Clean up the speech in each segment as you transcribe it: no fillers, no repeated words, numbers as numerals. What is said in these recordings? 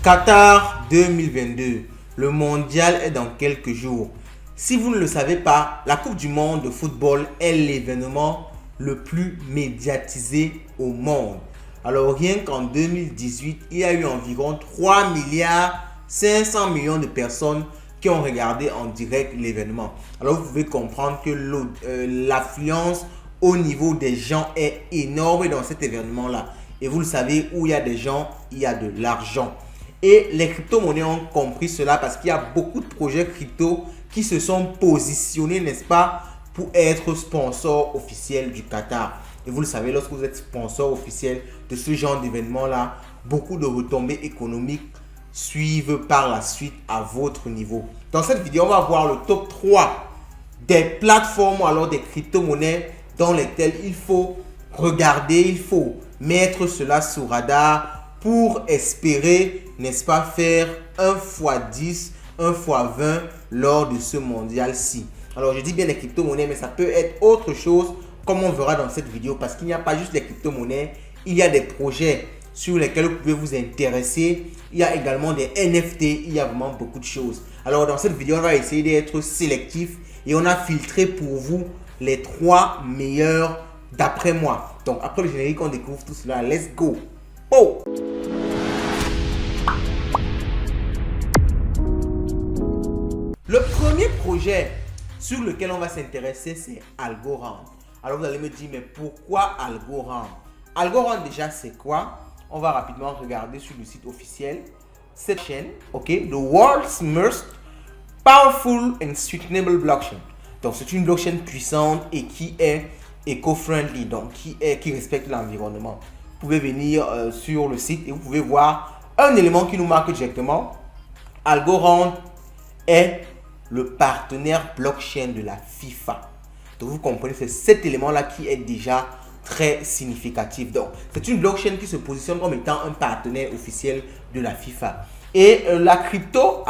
Qatar 2022, le mondial est dans quelques jours. Si vous ne le savez pas, la Coupe du monde de football est l'événement le plus médiatisé au monde. Alors rien qu'en 2018, il y a eu environ 3 milliards 500 millions de personnes qui ont regardé en direct l'événement. Alors vous pouvez comprendre que l'affluence au niveau des gens est énorme dans cet événement-là. Et vous le savez, où il y a des gens, il y a de l'argent. Et les crypto-monnaies ont compris cela parce qu'il y a beaucoup de projets crypto qui se sont positionnés, n'est-ce pas, pour être sponsor officiel du Qatar. Et vous le savez, lorsque vous êtes sponsor officiel de ce genre d'événement-là, beaucoup de retombées économiques suivent par la suite à votre niveau. Dans cette vidéo, on va voir le top 3 des plateformes ou alors des crypto-monnaies dans lesquelles il faut regarder, il faut mettre cela sous radar pour espérer, n'est-ce pas, faire 1x10, 1x20 lors de ce mondial-ci. Alors, je dis bien les crypto-monnaies, mais ça peut être autre chose, comme on verra dans cette vidéo, parce qu'il n'y a pas juste les crypto-monnaies, il y a des projets sur lesquels vous pouvez vous intéresser. Il y a également des NFT, il y a vraiment beaucoup de choses. Alors, dans cette vidéo, on va essayer d'être sélectif et on a filtré pour vous les 3 meilleurs d'après moi. Donc, après le générique, on découvre tout cela. Let's go! Oh! Le premier projet sur lequel on va s'intéresser, c'est Algorand. Alors, vous allez me dire, mais pourquoi Algorand? Algorand, déjà, c'est quoi? On va rapidement regarder sur le site officiel. Cette chaîne, ok, the world's most powerful and sustainable blockchain. Donc, c'est une blockchain puissante et qui est éco-friendly, donc qui respecte l'environnement. Vous pouvez venir sur le site et vous pouvez voir un élément qui nous marque directement. Algorand est le partenaire blockchain de la FIFA. Donc, vous comprenez, c'est cet élément-là qui est déjà très significatif. Donc, c'est une blockchain qui se positionne comme étant un partenaire officiel de la FIFA. Et la crypto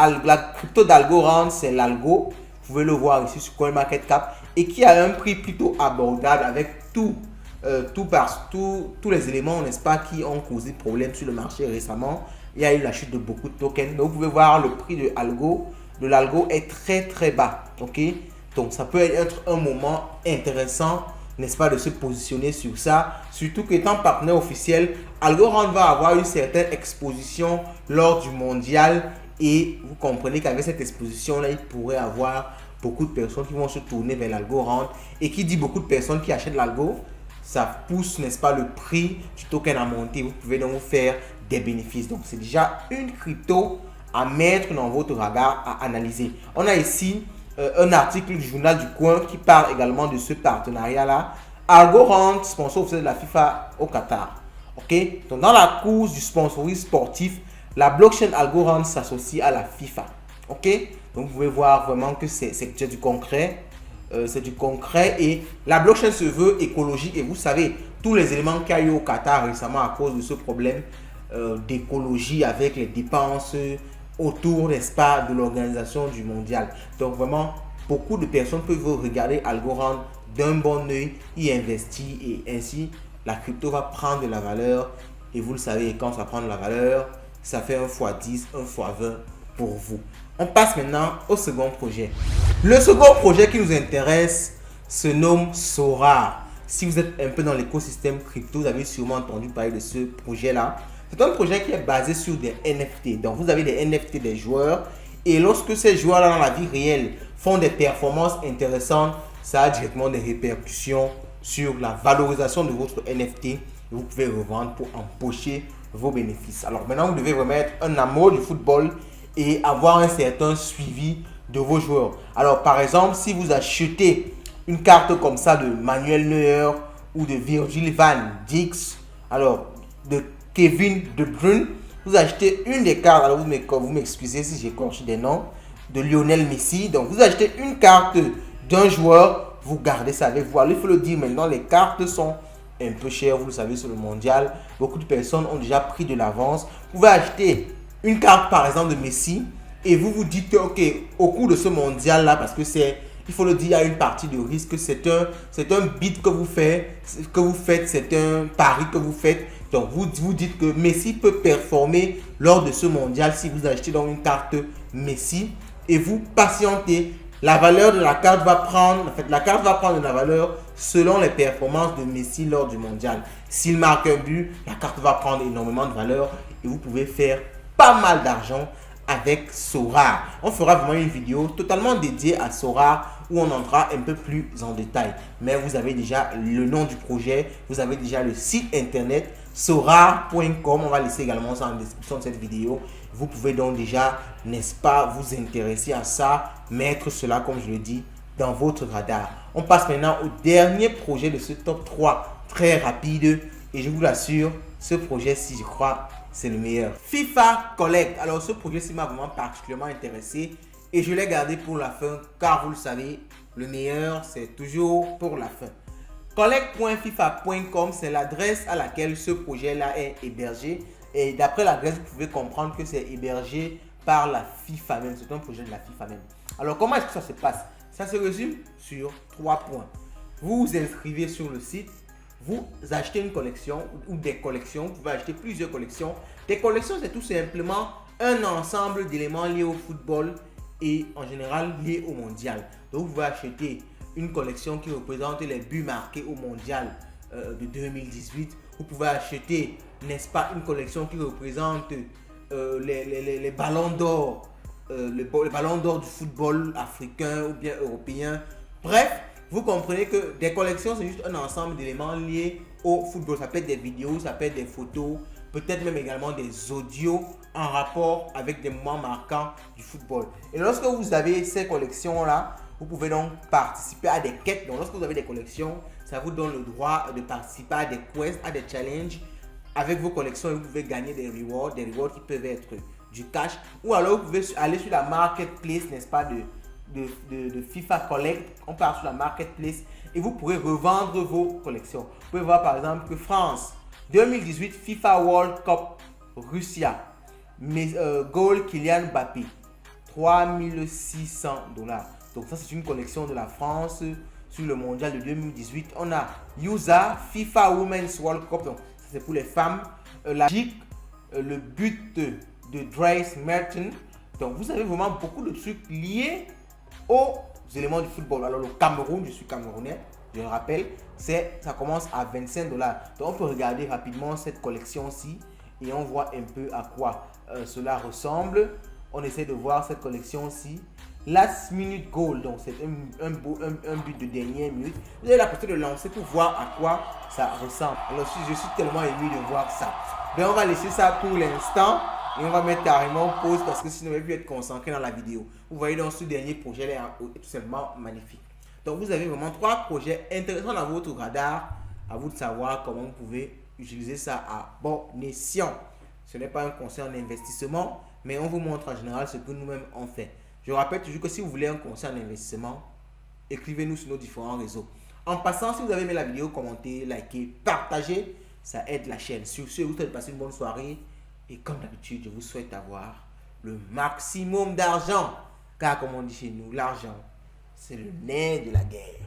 d'Algorand, c'est l'algo. Vous pouvez le voir ici sur CoinMarketCap et qui a un prix plutôt abordable avec tous les éléments, n'est-ce pas, qui ont causé problème sur le marché récemment. Il y a eu la chute de beaucoup de tokens. Donc, vous pouvez voir le prix de l'algo est très bas. Ok, donc ça peut être un moment intéressant, n'est-ce pas, de se positionner sur ça, surtout qu'étant partenaire officiel, Algorand va avoir une certaine exposition lors du mondial et vous comprenez qu'avec cette exposition là, il pourrait avoir beaucoup de personnes qui vont se tourner vers l'Algorand et qui dit beaucoup de personnes qui achètent l'algo, ça pousse, n'est-ce pas, le prix du token à monter. Vous pouvez donc vous faire des bénéfices. Donc c'est déjà une crypto à mettre dans votre radar, à analyser. On a ici un article du journal du coin qui parle également de ce partenariat-là. Algorand, sponsor officiel de la FIFA au Qatar. Ok, donc dans la course du sponsoring sportif, la blockchain Algorand s'associe à la FIFA. Ok, donc vous pouvez voir vraiment que c'est du concret. C'est du concret et la blockchain se veut écologique. Et vous savez, tous les éléments qu'il y a eu au Qatar récemment à cause de ce problème d'écologie avec les dépenses autour, n'est-ce pas, de l'organisation du mondial. Donc vraiment, beaucoup de personnes peuvent regarder Algorand d'un bon œil, y investir et ainsi la crypto va prendre de la valeur. Et vous le savez, quand ça prend de la valeur, ça fait 1x10, 1x20 pour vous. On passe maintenant au second projet. Le second projet qui nous intéresse se nomme Sora. Si vous êtes un peu dans l'écosystème crypto, vous avez sûrement entendu parler de ce projet-là. C'est un projet qui est basé sur des NFT. Donc, vous avez des NFT des joueurs. Et lorsque ces joueurs-là, dans la vie réelle, font des performances intéressantes, ça a directement des répercussions sur la valorisation de votre NFT. Et vous pouvez revendre pour empocher vos bénéfices. Alors, maintenant, vous devez vraiment être un amoureux du football et avoir un certain suivi de vos joueurs. Alors, par exemple, si vous achetez une carte comme ça de Manuel Neuer ou de Virgil van Dijk, alors de Kevin De Bruyne, vous achetez une des cartes, alors vous m'excusez si j'écorche des noms, de Lionel Messi. Donc, vous achetez une carte d'un joueur, vous gardez ça avec vous. Alors, il faut le dire maintenant, les cartes sont un peu chères, vous le savez, sur le mondial. Beaucoup de personnes ont déjà pris de l'avance. Vous pouvez acheter une carte, par exemple, de Messi et vous vous dites que, ok, au cours de ce mondial-là, parce que il faut le dire, il y a une partie de risque, c'est un bid que vous faites, c'est un pari que vous faites Donc, vous dites que Messi peut performer lors de ce mondial si vous achetez donc une carte Messi et vous patientez. La valeur de la carte va prendre, en fait, la carte va prendre de la valeur selon les performances de Messi lors du mondial. S'il marque un but, la carte va prendre énormément de valeur et vous pouvez faire pas mal d'argent avec Sorare. On fera vraiment une vidéo totalement dédiée à Sorare où on entrera un peu plus en détail. Mais vous avez déjà le nom du projet, vous avez déjà le site internet sorare.com. On va laisser également ça en description de cette vidéo. Vous pouvez donc déjà, n'est-ce pas, vous intéresser à ça, mettre cela, comme je le dis, dans votre radar. On passe maintenant au dernier projet de ce top 3 très rapide. Et je vous l'assure, ce projet-ci, je crois, c'est le meilleur. FIFA Collect. Alors, ce projet-ci m'a vraiment particulièrement intéressé. Et je l'ai gardé pour la fin, car vous le savez, le meilleur, c'est toujours pour la fin. Collect.fifa.com, c'est l'adresse à laquelle ce projet-là est hébergé. Et d'après l'adresse, vous pouvez comprendre que c'est hébergé par la FIFA même. C'est un projet de la FIFA même. Alors, comment est-ce que ça se passe? Ça se résume sur 3 points. Vous vous inscrivez sur le site. Vous achetez une collection ou des collections. Vous pouvez acheter plusieurs collections. Des collections, c'est tout simplement un ensemble d'éléments liés au football et en général liés au mondial. Donc, vous pouvez acheter une collection qui représente les buts marqués au mondial de 2018. Vous pouvez acheter, n'est-ce pas, une collection qui représente les ballons d'or, les ballons d'or du football africain ou bien européen. Bref, vous comprenez que des collections, c'est juste un ensemble d'éléments liés au football. Ça peut être des vidéos, ça peut être des photos, peut-être même également des audios en rapport avec des moments marquants du football. Et lorsque vous avez ces collections-là, vous pouvez donc participer à des quêtes. Donc, lorsque vous avez des collections, ça vous donne le droit de participer à des quests, à des challenges avec vos collections. Et vous pouvez gagner des rewards qui peuvent être du cash. Ou alors, vous pouvez aller sur la marketplace, n'est-ce pas, de FIFA Collect. On part sur la marketplace et vous pourrez revendre vos collections. Vous pouvez voir par exemple que France 2018 FIFA World Cup Russia, goal Kylian Mbappé, $3600. Donc ça, c'est une collection de la France sur le mondial de 2018. On a USA FIFA Women's World Cup, donc c'est pour les femmes. La Belgique, le but de Dries Mertens. Donc vous avez vraiment beaucoup de trucs liés aux éléments du football. Alors le Cameroun, je suis camerounais, je le rappelle, ça commence à $25. Donc on peut regarder rapidement cette collection-ci et on voit un peu à quoi cela ressemble. On essaie de voir cette collection-ci. Last minute goal, donc c'est un but de dernière minute. Vous avez la possibilité de lancer pour voir à quoi ça ressemble. Alors je suis tellement ému de voir ça. Donc on va laisser ça pour l'instant et on va mettre carrément pause parce que sinon on ne va plus être concentré dans la vidéo. Vous voyez donc ce dernier projet là est tout simplement magnifique. Donc vous avez vraiment 3 projets intéressants dans votre radar. À vous de savoir comment vous pouvez utiliser ça à bon escient. Ce n'est pas un conseil en investissement, mais on vous montre en général ce que nous-mêmes on fait. Je rappelle toujours que si vous voulez un conseil en investissement, écrivez-nous sur nos différents réseaux. En passant, si vous avez aimé la vidéo, commentez, likez, partagez, ça aide la chaîne. Sur ce, je vous souhaite de passer une bonne soirée. Et comme d'habitude, je vous souhaite avoir le maximum d'argent. Car comme on dit chez nous, l'argent, c'est le nerf de la guerre.